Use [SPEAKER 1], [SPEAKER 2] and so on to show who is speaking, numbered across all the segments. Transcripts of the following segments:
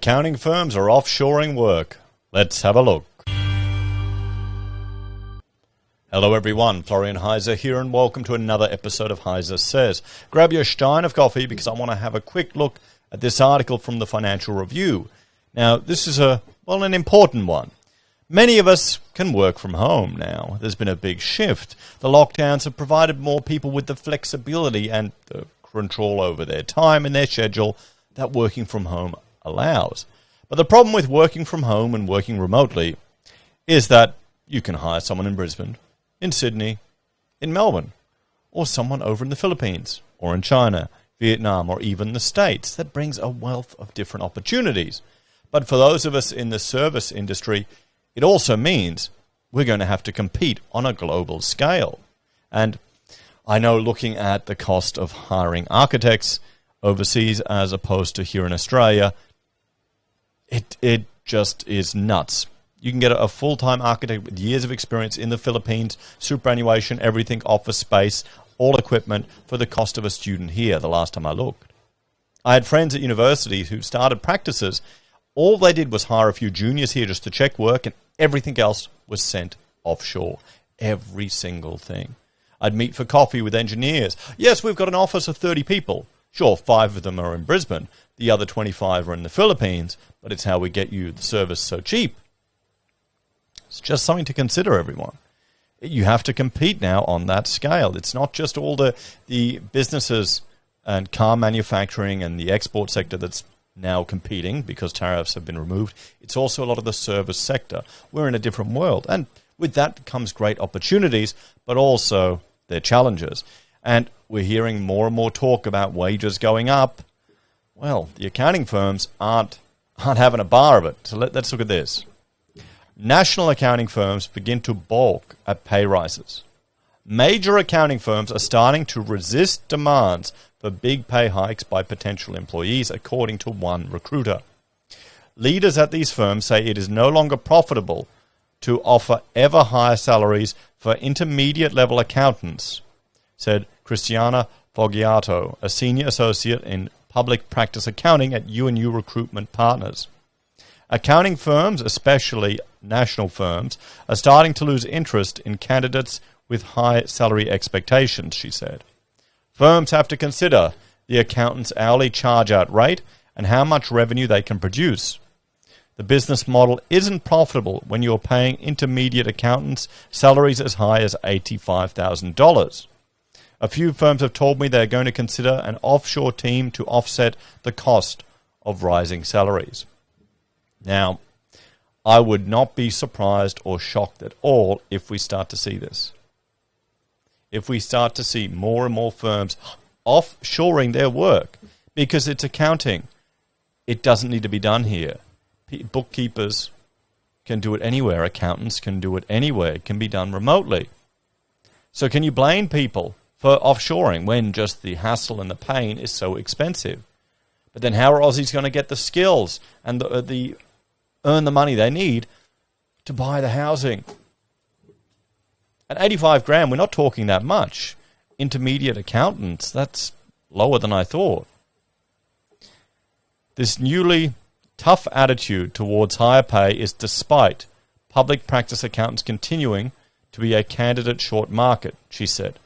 [SPEAKER 1] Accounting firms are offshoring work. Let's have a look. Hello everyone, Florian.heise here and welcome to another episode of HeiseSays. Grab your stein of coffee because I want to have a quick look at this article from the Financial Review. Now, this is an important one. Many of us can work from home now. There's been a big shift. The lockdowns have provided more people with the flexibility and the control over their time and their schedule that working from home allows. But the problem with working from home and working remotely is that you can hire someone in Brisbane, in Sydney, in Melbourne, or someone over in the Philippines, or in China, Vietnam, or even the States. That brings a wealth of different opportunities. But for those of us in the service industry, it also means we're going to have to compete on a global scale. And I know looking at the cost of hiring architects overseas as opposed to here in Australia, it just is nuts. You can get a full-time architect with years of experience in the Philippines, superannuation, everything, office space, all equipment for the cost of a student here the last time I looked. I had friends at university who started practices. All they did was hire a few juniors here just to check work, and everything else was sent offshore. Every single thing. I'd meet for coffee with engineers. Yes, we've got an office of 30 people. Sure, 5 of them are in Brisbane. The other 25 are in the Philippines, but it's how we get you the service so cheap. It's just something to consider, everyone. You have to compete now on that scale. It's not just all the businesses and car manufacturing and the export sector that's now competing because tariffs have been removed. It's also a lot of the service sector. We're in a different world. And with that comes great opportunities, but also their challenges. And we're hearing more and more talk about wages going up. Well, the accounting firms aren't having a bar of it. So let's look at this. National accounting firms begin to balk at pay rises. Major accounting firms are starting to resist demands for big pay hikes by potential employees, according to one recruiter. Leaders at these firms say it is no longer profitable to offer ever higher salaries for intermediate-level accountants, said Cristiana Foggiato, a senior associate in public practice accounting at U&U Recruitment Partners. Accounting firms, especially national firms, are starting to lose interest in candidates with high salary expectations, she said. Firms have to consider the accountant's hourly charge-out rate and how much revenue they can produce. The business model isn't profitable when you're paying intermediate accountants salaries as high as $85,000. A few firms have told me they're going to consider an offshore team to offset the cost of rising salaries. Now, I would not be surprised or shocked at all if we start to see this. If we start to see more and more firms offshoring their work because it's accounting. It doesn't need to be done here. Bookkeepers can do it anywhere. Accountants can do it anywhere. It can be done remotely. So can you blame people for offshoring when just the hassle and the pain is so expensive? But then how are Aussies going to get the skills and the earn the money they need to buy the housing? At 85 grand, we're not talking that much. Intermediate accountants, that's lower than I thought. This newly tough attitude towards higher pay is despite public practice accountants continuing to be a candidate short market, she said.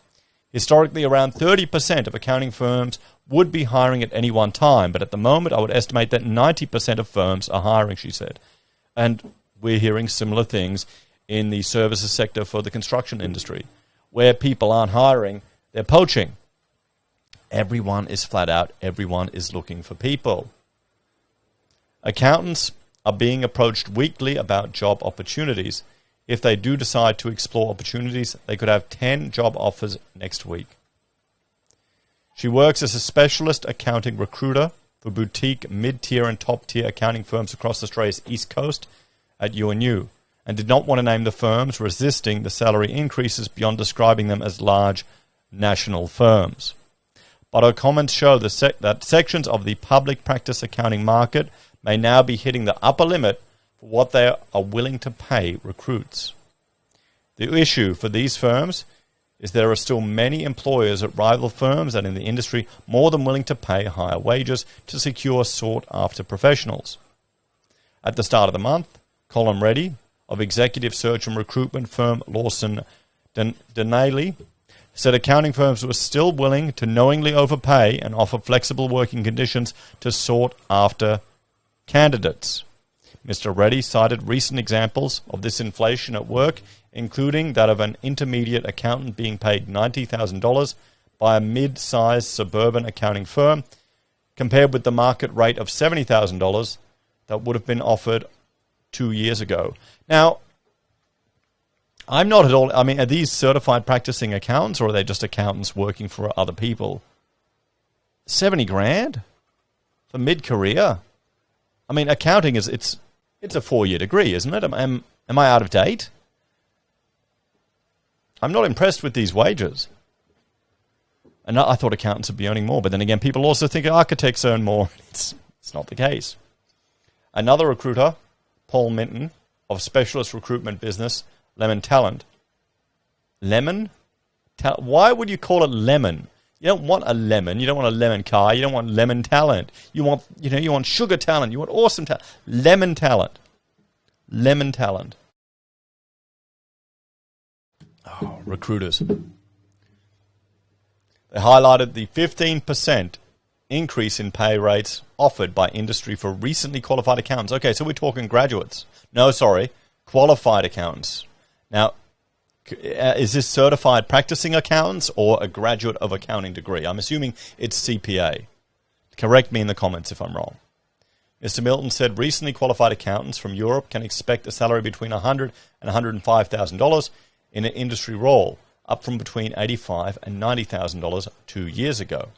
[SPEAKER 1] Historically, around 30% of accounting firms would be hiring at any one time, but at the moment I would estimate that 90% of firms are hiring, she said. And we're hearing similar things in the services sector for the construction industry, where people aren't hiring, they're poaching. Everyone is flat out, everyone is looking for people. Accountants are being approached weekly about job opportunities. If they do decide to explore opportunities, they could have 10 job offers next week. She works as a specialist accounting recruiter for boutique, mid-tier and top-tier accounting firms across Australia's East Coast at U&U, and did not want to name the firms, resisting the salary increases beyond describing them as large national firms. But her comments show that sections of the public practice accounting market may now be hitting the upper limit for what they are willing to pay recruits. The issue for these firms is there are still many employers at rival firms and in the industry more than willing to pay higher wages to secure sought-after professionals. at the start of the month, Colin Reddy of executive search and recruitment firm Lawson Denaley said accounting firms were still willing to knowingly overpay and offer flexible working conditions to sought after candidates. Mr. Reddy cited recent examples of this inflation at work, including that of an intermediate accountant being paid $90,000 by a mid-sized suburban accounting firm, compared with the market rate of $70,000 that would have been offered 2 years ago. Now, I'm not at all, I mean, are these certified practicing accountants, or are they just accountants working for other people? 70 grand for mid-career? I mean, accounting is, it's a 4-year degree, isn't it? Am I out of date? I'm not impressed with these wages. And I thought accountants would be earning more, but then again, people also think architects earn more. It's not the case. Another recruiter, Paul Minton, of specialist recruitment business, Lemon Talent. Lemon? Why would you call it lemon? You don't want a lemon. You don't want a lemon car. You don't want lemon talent. You want sugar talent. You want awesome talent. Lemon talent. Lemon talent. Oh, recruiters. They highlighted the 15% increase in pay rates offered by industry for recently qualified accountants. Okay, so we're talking graduates. No, sorry, qualified accountants. Now, is this certified practicing accountants or a graduate of accounting degree? I'm assuming it's CPA. Correct me in the comments if I'm wrong. Mr. Milton said recently qualified accountants from Europe can expect a salary between $100,000 and $105,000 in an industry role, up from between $85,000 and $90,000 2 years ago.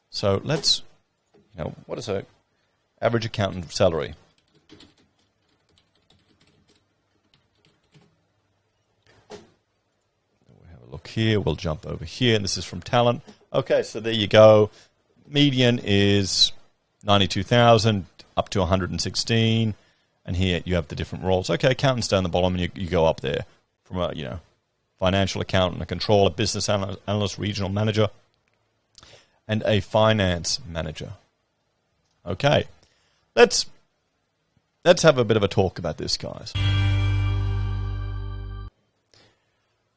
[SPEAKER 1] So let's, what is an average accountant salary? We'll have a look here. We'll jump over here. And this is from Talent. Okay, so there you go. Median is 92,000 up to 116. And here you have the different roles. Okay, accountants down the bottom, and you go up there from a, financial accountant, a controller, business analyst, regional manager, and a finance manager. Okay, let's have a bit of a talk about this, guys.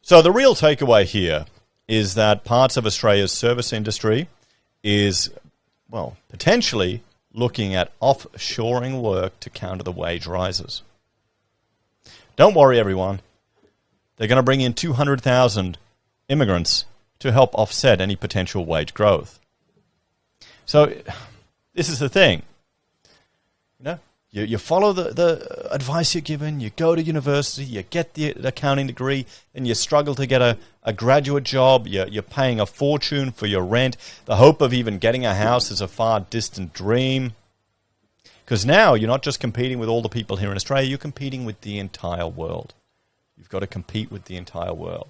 [SPEAKER 1] So the real takeaway here is that parts of Australia's service industry is, well, potentially looking at offshoring work to counter the wage rises. Don't worry, everyone. They're going to bring in 200,000 immigrants to help offset any potential wage growth. So this is the thing. You follow the advice you're given, you go to university, you get the accounting degree, then you struggle to get a graduate job, you're paying a fortune for your rent. The hope of even getting a house is a far distant dream. Because now you're not just competing with all the people here in Australia, you're competing with the entire world. You've got to compete with the entire world.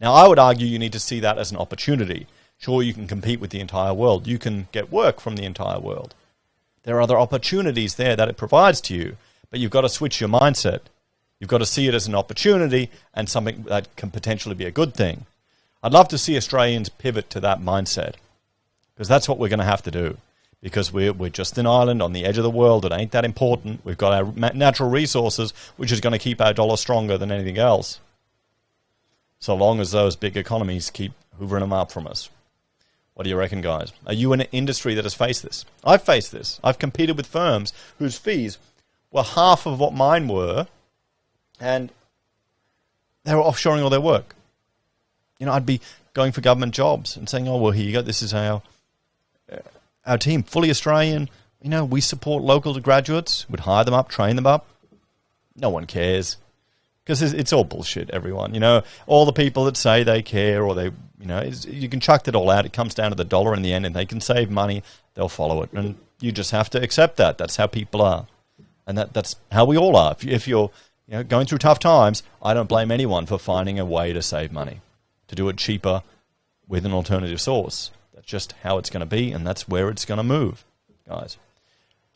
[SPEAKER 1] Now, I would argue you need to see that as an opportunity. Sure, you can compete with the entire world. You can get work from the entire world. There are other opportunities there that it provides to you, but you've got to switch your mindset. You've got to see it as an opportunity and something that can potentially be a good thing. I'd love to see Australians pivot to that mindset, because that's what we're going to have to do. Because we're just an island on the edge of the world. It ain't that important. We've got our natural resources, which is going to keep our dollar stronger than anything else, so long as those big economies keep hoovering them up from us. What do you reckon, guys? Are you in an industry that has faced this? I've faced this. I've competed with firms whose fees were half of what mine were, and they were offshoring all their work. I'd be going for government jobs and saying, oh, well, here you go. This is our team, fully Australian. We support local graduates. We'd hire them up, train them up. No one cares. Because it's all bullshit, everyone. All the people that say they care or they, you can chuck it all out. It comes down to the dollar in the end, and they can save money. They'll follow it. And you just have to accept that. That's how people are. And that's how we all are. If you're going through tough times, I don't blame anyone for finding a way to save money, to do it cheaper with an alternative source. That's just how it's going to be, and that's where it's going to move, guys.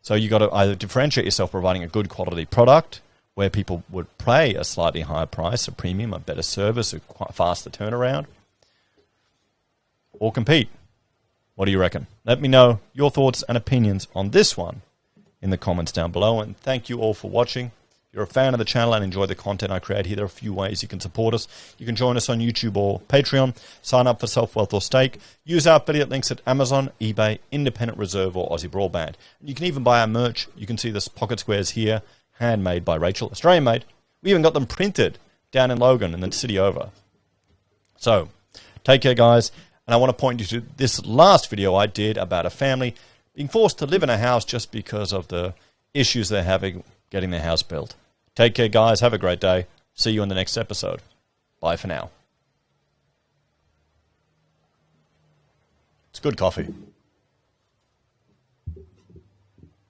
[SPEAKER 1] So you got to either differentiate yourself providing a good quality product where people would pay a slightly higher price, a premium, a better service, a faster turnaround, or compete. What do you reckon? Let me know your thoughts and opinions on this one in the comments down below. And thank you all for watching. If you're a fan of the channel and enjoy the content I create here, there are a few ways you can support us. You can join us on YouTube or Patreon, sign up for SelfWealth or Stake, use our affiliate links at Amazon, eBay, Independent Reserve or AussieBroadband. You can even buy our merch. You can see this pocket squares here, handmade by Rachel, Australian made. We even got them printed down in Logan in the city over. So, take care, guys. And I want to point you to this last video I did about a family being forced to live in a house just because of the issues they're having getting their house built. Take care, guys. Have a great day. See you in the next episode. Bye for now. It's good coffee.